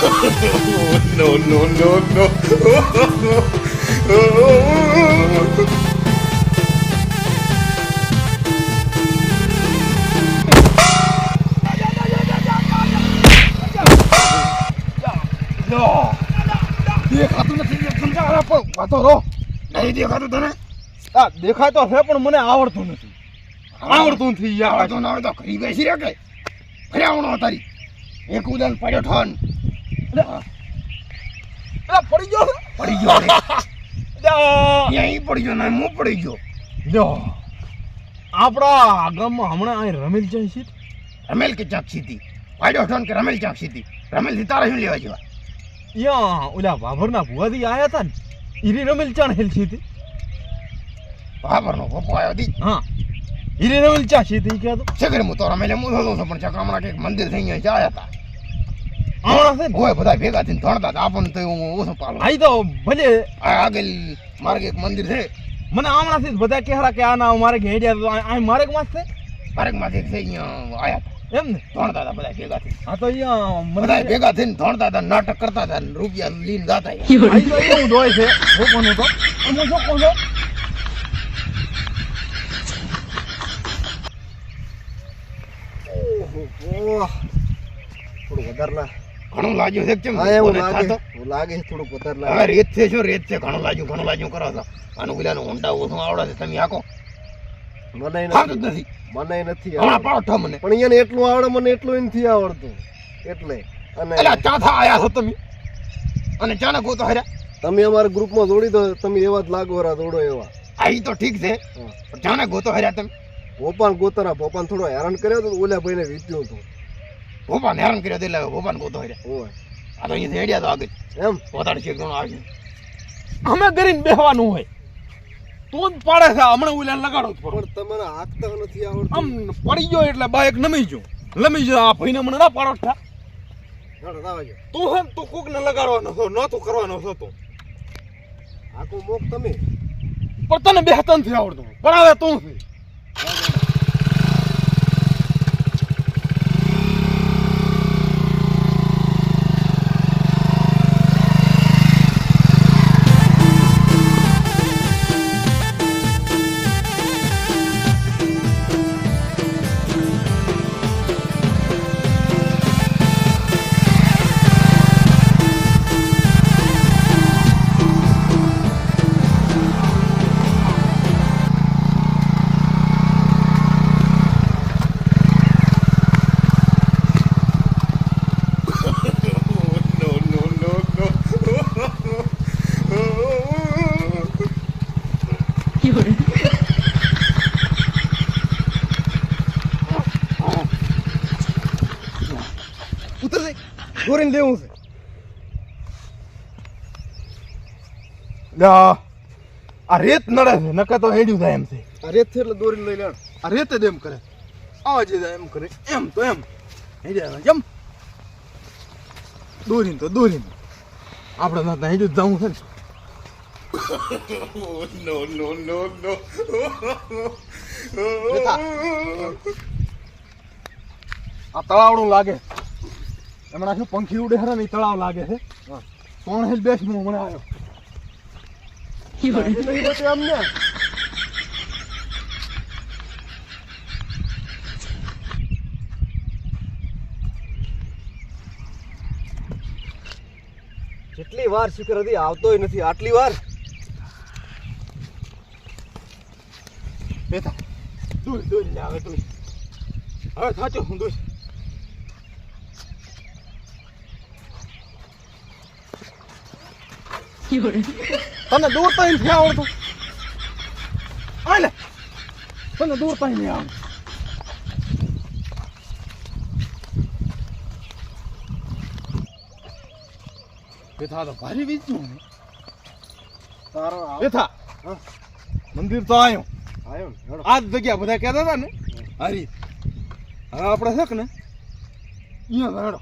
No, no, no, no. દેખાતું નથી સમજાવવા પણ વાતો રહો નહીં દેખાતું તને દેખાય તો છે પણ મને આવડતું નથી આવડતું ના હોય તો ખરી બેસી રે કે ખરે આવડો તારી એક ઉદાન પડ્યો ઠન પડી ગયો અહીં પડી ગયો ને હું પડી ગયો લ્યો આપણા ગામમાં હમણાં અહીં રમેલ જાય છે રમેલ કે ચાક સીધી પડ્યો ઠન કે રમેલ ચાક સીધી રમેલ થી તારા શું લેવા જેવા યા ઓલા બાભરના ભુવાથી આયા હતા ને ઈરી રમેલ ચાણ હેલ સીધી બાભરનો પપ્પો આવ્યો હતી હા ઈરી રમેલ ચા સીધી કે તો સગર હું તો રમેલે હું હતો પણ ચક્રમણા કે મંદિર થઈ ગયા આયા હતા આવણા છે હોય બધા ભેગા થઈને ધણતા હતા આપણને તો હું ઓછો પાલો આઈ તો ભલે આગળ માર્ગે એક મંદિર છે મને આવણાથી બધા કહેરા કે આ ના મારે હેડ્યા તો આ માર્ગ માં છે માર્ગ માં એક છે અહીંયા આયા હતા એમ ને ધણતા હતા બધા ભેગા થઈને હા તો અહીંયા બધા ભેગા થઈને ધણતા હતા નાટક કરતા હતા રૂપિયા લઈને ગાતા આઈ તો એવું જ હોય છે હું કોનો તો હું શું કહું છું ઓહો થોડું વધારે ના ઘણું લાગ્યું છે કેમ એવું લાગે થોડું વધારે લાગે હવે રેત છે શું રેત છે ઘણું લાગ્યું કરો છો આનું પેલાનો ઊંડા ઓછું આવડે છે તમે આકો મને નથી હમણાં પાડો મને પણ એને એટલું આવડે મને એટલું નથી આવડતું એટલે અને એટલે ચાથા આયા છો તમે અને ચાના ગોતો હર્યા તમે અમારા ગ્રુપમાં જોડી દો તમે એવા જ લાગો રા જોડો એવા આ ઈ તો ઠીક છે ચાના ગોતો હર્યા તમે ભોપાન ગોતરા ભોપાન થોડો હેરાન કર્યો તો ઓલા ભાઈને વીત્યું હતું ભોપાન હેરાન કર્યો એટલે ભોપાન ગોતો હર્યા હોય આ તો અહીંયા હેડ્યા તો આગળ એમ પોતાને શેક ઘણો આવશે અમે કરીને બેહવાનું હોય તું જ પાડે છે હમણાં ઓલા લગાડો પણ તમારે હાથતા નથી આવડતું આમ પડી ગયો એટલે બાઈક નમી ગયો આ ભાઈને મને ના પાડો ઠા તું હે તું કોક ને લગાડવાનો છો નતો કરવાનો છો તો આખો મોક તમે પણ તને બેહતા નથી આવડતું પણ હવે તું છે દોરીને દેવું છે આ રેત નડે છે નકા તો હેડ્યું થાય એમ છે આ રેત છે એટલે દોરીને લઈ લેણ આ રેત જ એમ કરે આવા જે એમ કરે એમ તો એમ હેડ્યા એમ દોરીને આપણે ના હેડ્યું જવું છે ને No, no, no, no. આ તળાવડું લાગે હમણાં શું પંખી ઉડે હરે ને તળાવ લાગે છે કોણ હેલ બેસ મને આવ્યો અમને કેટલી વાર શિખર હતી આવતોય નથી આટલી વાર બેઠા દૂર ને આવે તું હવે સાચો હું દૂર તને દૂર તો નથી આવડતું આલે તને દૂર તો નહીં આવડતું બેઠા તો ભારી વીજ્યું તારો બેઠા મંદિર તો આવ્યો આ જ જગ્યા બધા કહેતા હતા ને હારી હવે આપણે છે કે ને અહીંયા હેડો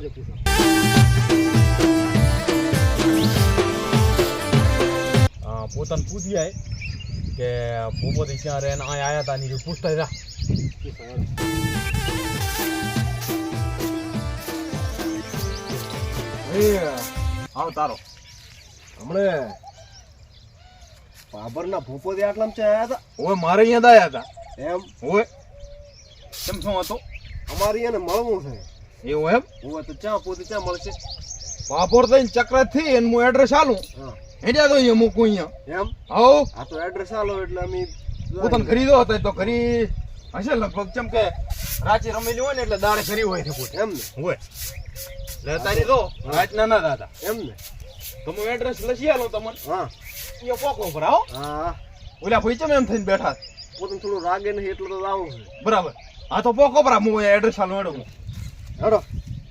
લાવજો પૂછો પોતાને પૂછી જાય કે ભૂપોથી ક્યાં રહે ને અહીં આવ્યા હતા ની પૂછતા રહ્યા આવ તારો હમણે બાબરના ભૂપોથી આટલામ છે આયા હતા ઓય મારે અહીંયા જ આવ્યા હતા એમ ઓય કેમ શું હતો અમારી એને મળવું છે એવું એમ હું તો ચા પોતે ચા મળશે પાપોર થઈને ચક્ર થી એને હું એડ્રેસ આલું હા હેડ્યા તો અહીંયા મૂકું અહીંયા એમ આવો આ તો એડ્રેસ આલો એટલે અમે પોતાને ખરીદો હતો તો ખરી હશે લગભગ ચમ કે રાચી રમેલી હોય ને એટલે દાડે ખરી હોય છે પોતે એમ ને હોય લેતાની તો રાત ના દાદા એમ ને તો હું એડ્રેસ લખી આલો તમને હા અહીંયા પોકો ઉપર આવો હા ઓલા ભાઈ ચમ એમ થઈને બેઠા પોતાને થોડું રાગે નહીં એટલું તો આવું છે બરાબર હા તો પોકો પર હું એડ્રેસ આલો હેડો હેડો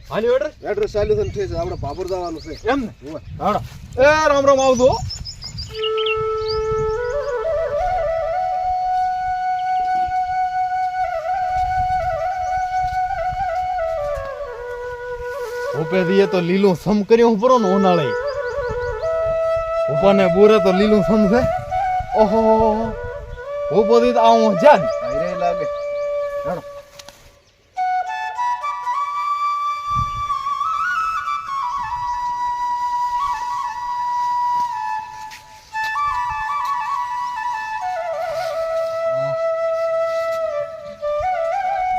હાલ્યો એડ્રેસ એડ્રેસ ચાલ્યું છે ને થઈ છે આપણે બાબર જવાનું છે એમ ને હોય હાડો એ રામ રામ આવજો ઉપેથી તો લીલું સમ કર્યું પરો ને ઉનાળે ઉપરને બોરે તો લીલું સમ છે ઓહો ઉપરથી તો આવું જાન આયરે લાગે હેડો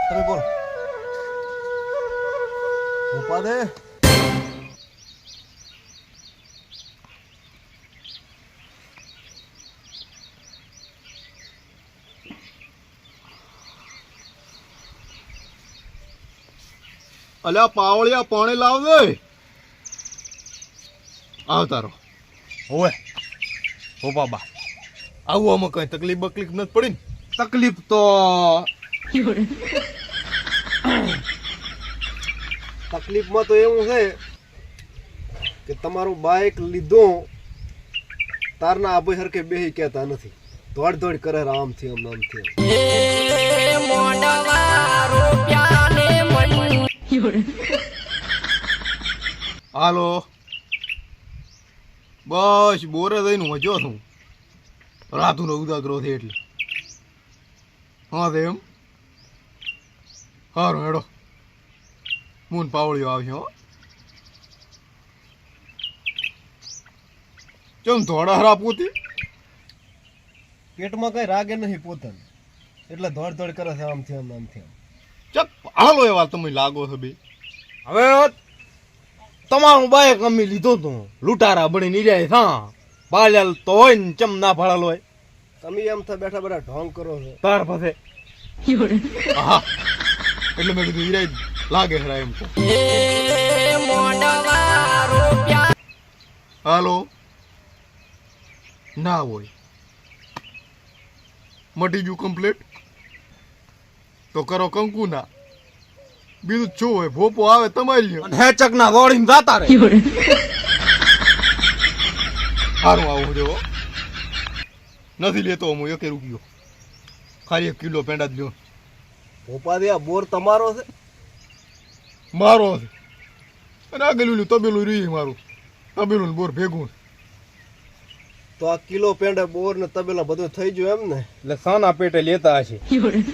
તમે બોલો ઉભા દે અલ્યા પાવળિયા પાણી લાવ દે આવ તારો ઓય ઓ બાબા આવું આમાં કઈ તકલીફ બકલીફ નથી પડી ને તકલીફ તો તકલીફમાં તો એવું છે કે તમારું બાઇક લીધું તારના આબે હરકે બેહી કહેતા નથી દોડ દોડ કરે આમથી આમથી હાલો બસ બોરે થઈને મજો છું રાતુનો ઉદાગરો છે એટલે હા તે એમ સારું હેડો મૂન પાવળીઓ આવશે હો ચમ થોડા હરા પોતી પેટમાં કઈ રાગે નહીં પોતાને એટલે દોડ દોડ કરે છે આમથી આમથી ચપ હાલો એ વાત તમે લાગો છો બે હવે તમારું બાઈક અમે લીધો તો લૂંટારા બની ની જાય હા બાલ્યાલ તો હોય ને ચમ ના ફાળેલો હોય તમે એમ થા બેઠા બેઠા ઢોંગ કરો છો તાર પાસે હા એટલે મેં કીધું ઈરાય લાગે હરા એમ તો હાલો ના હોય મટી ગયું કમ્પ્લીટ તો કરો કંકુ ના બીજું શું હોય ભોપો આવે તમારી હેચક ના દોડીને જાતા રહે સારું આવું જો નથી લેતો હું 1 રૂપિયો ખાલી 1 કિલો પેંડા જ લ્યો ભોપા દે આ બોર તમારો છે મારો છે અને આગળ તબેલું રહ્યું મારું તબેલું બોર ભેગું તો આ કિલો પેંડા બોર ને તબેલા બધું થઈ ગયું એમ ને એટલે સાના પેટે લેતા હશે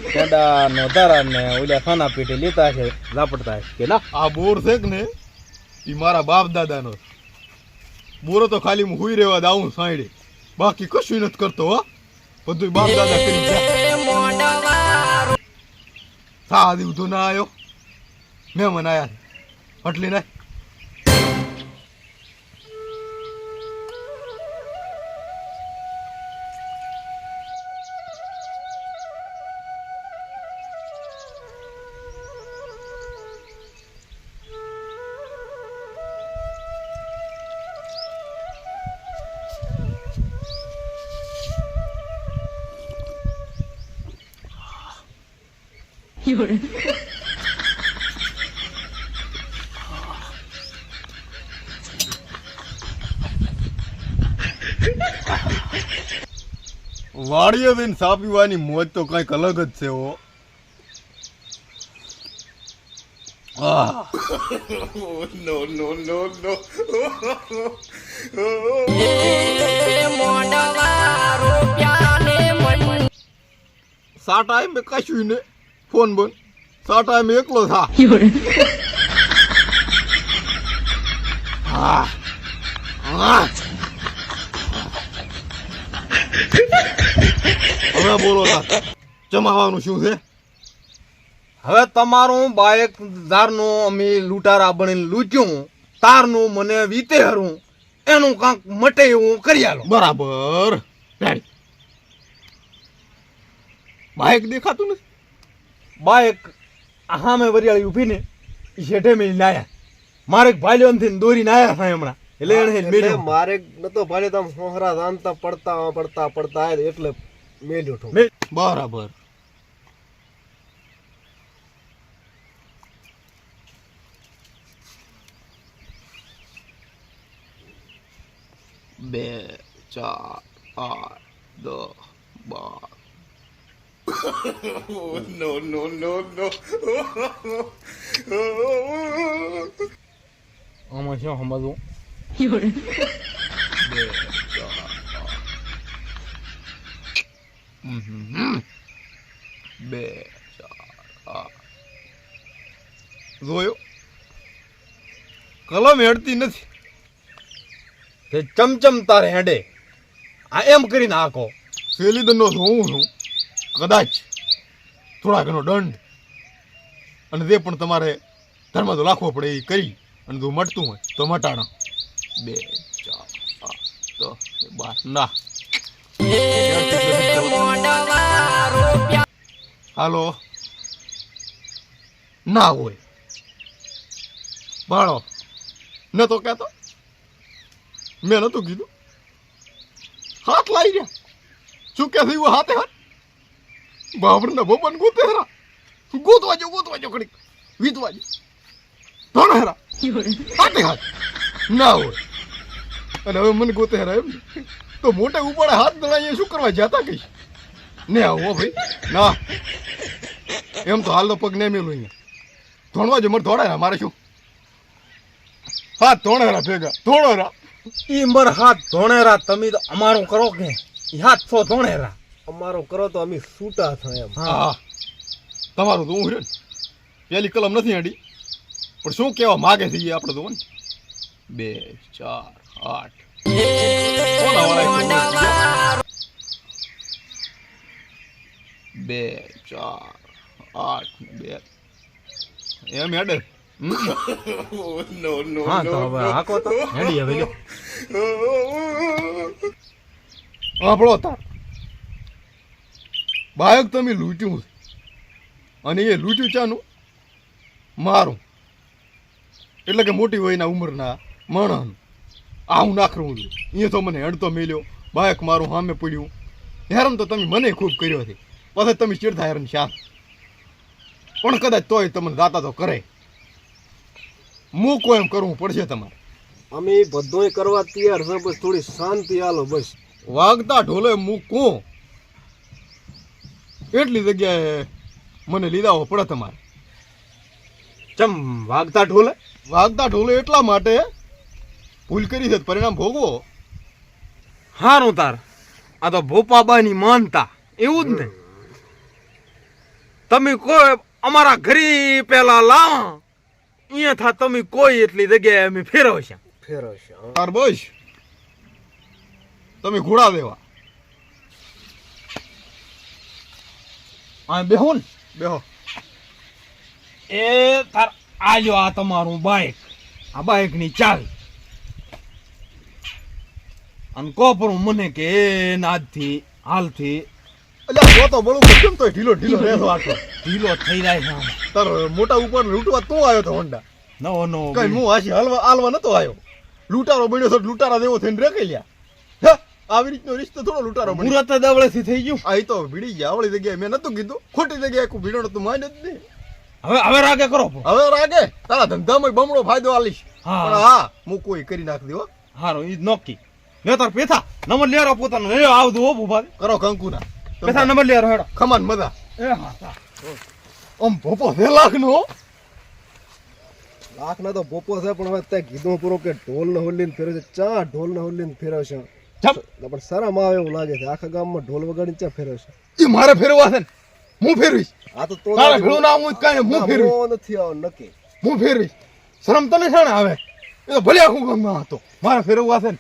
પેંડા નો દારા ને ઓલા સાના પેટે લેતા હશે લાપડતા હશે કે ના આ બોર છે કે ને એ મારા બાપ દાદાનો બોરો તો ખાલી હું હુઈ રહેવા દાઉં સાંડે બાકી કશું નથી કરતો હો બધું બાપ દાદા કરી સા દીધું ના આવ્યો મહેમાન આયા એટલે ના વાડીએ બેન સા પીવાની મોજ તો કંઈક અલગ જ છે હો આહ, no, no, no, no. સાટા મેં કશું ને ફોન બંધ સાટા મેં એકલો થા હા હા હવે બોલો તા જમાવાનું શું છે હવે તમારું બાઇક ધારનું અમે લૂંટારા બનીને લૂંટ્યું તારનું મને વીતે હરું એનું કાંક મટે એવું કરી આલો બરાબર રેડી બાઇક દેખાતું નથી બાઇક હામે વરિયાળી ઊભી ને ઈ શેઠે મેલી નાયા મારે ભાઈઓ થી દોરી નાયા થાય હમણાં એટલે એને મેલ્યો મારે નતો ભાલે તમ હોહરા જાણતા પડતા એટલે મેલ્યો ઠો બરાબર બે ચાર આઠ 10 12 Oh, no, no, no, no. આમાં શું સમજવું બે ચાર જોયો કલમ હેડતી નથી તે ચમચમ તારે હેડે આ એમ કરીને આખો સેલી દંડો હું છું કદાચ થોડા ઘણો દંડ અને જે પણ તમારે ધર્મ તો રાખવો પડે એ કરી અને જો મટતું હોય તો મટાડો 2 4 5 10 12 ના હાલો ના હોય ભાડો ન તો કહેતો મેં નતું કીધું હાથ લાવી રહ્યા શું કે થયું હાથે હાથ બાબરના ભોપન ગોતેરા ગોતવાજો ખડી વીતવાજો ધોણ હેરા હાથે હાથ ના હોય અને હવે મને ગોતેરા એમ તો મોટે ઉપાડે હાથ દળાઈએ શું કરવા જાતા કહીશ ને આવો ભાઈ ના એમ તો હાલ તો પગ ને મેલું અહીંયા ધોણવાજો મને ધોડાયરા મારે શું હાથ ધોણેરા ભેગા ધોણેરા ઈ મર હાથ ધોણેરા તમે તો અમારું કરો કે હાથ છો ધોણેરા અમારો કરો તો અમે છૂટા થાય એમ હા તમારું તો હું રે પેલી કલમ નથી અડી પણ શું કહેવા માગે છે એ આપણે તો 2 4 8 2 4 8 2 એમ હેડે Oh, no, no, હા no, તો હવે no. આકો તો હેડી હવે લ્યો આપણો તાર બાયક તમે લૂંટ્યું છે અને એ લૂંટ્યું ચાનું મારું એટલે કે મોટી વયના ઉંમરના માણસનું આવું નાખરું અહીંયા તો મને હેડતો મેલ્યો બાયક મારું સામે પડ્યું હેરાન તો તમે મને ખૂબ કર્યો છે પછી તમે ચીડતા હેરાન શાક પણ કદાચ તોય તમને દાતા તો કરે મૂકો એમ કરવું પડશે તમારે અમે બધોય કરવા તૈયાર છે બસ થોડી શાંતિ આલો બસ વાગતા ઢોલે મૂકું એટલી જગ્યાએ મને લીધાવો પડે તમારે ચમ વાગતા ઢોલે એટલા માટે ભૂલ કરી છે પરિણામ ભોગવો હારું તાર આ તો ભોપાબાની માનતા એવું જ ને તમે કોઈ અમારા ઘરે પેલા લાવો અહીંયા થા તમે કોઈ એટલી જગ્યાએ અમે ફેરવશે તાર બસ તમે ઘોડા દેવા આ બેહો ને બેહો એ તાર આજો આ તમારું બાઇક આ બાઇક ની ચાવી અને કોપરું મને કે આજથી હાલથી એટલે તો બળું કેમ તો ઢીલો રહેતો આટલો ઢીલો થઈ જાય છે આમ તાર મોટા ઉપર લૂંટવા તો આવ્યો તો હોન્ડા નો કઈ હું આશી હાલવા નતો આવ્યો લૂંટારો બન્યો તો લૂંટારા દેવો થઈને રેખી લ્યા આવી રીતનો રિશ્તો થોડો લૂંટારો મુરત દવળેથી થઈ ગયું આ તો ભીડી ગયા આવળી જગ્યાએ મેં નતું કીધું ખોટી જગ્યાએ કોઈ ભીડો નતું માન જ નહીં હવે રાગે કરો હવે રાગે તારા ધંધામાં બમણો ફાયદો આલીશ પણ હા હું કોઈ કરી નાખ દેવો હારું ઈ નોકી લે તાર પેથા નંબર લેરો પોતાનો લે આવજો હો ભૂપા કરો કંકુના પેથા નંબર લેરો હેડો ખમાન મજા એ હા ઓમ ભોપો 2 લાખ નો લાખ ના તો પોપો છે પણ હવે તે કીધું પૂરો કે ઢોલ ને હોલીને ફેરવે છે ચા ઢોલ ને હોલીને ફેરવશે ચમ પણ શરમ આવે એવું લાગે છે આખા ગામમાં ઢોલ વગાડીને ચા ફેરવશે એ મારે ફેરવા છે ને હું ફેરવીશ આ તો તારે ભેળું ના આવું કાંઈ હું ફેરવીશ નથી આવ નક્કી હું ફેરવીશ શરમ તને છે ને આવે એ તો ભલે આખું ગામમાં હતો મારે ફેરવવા છે ને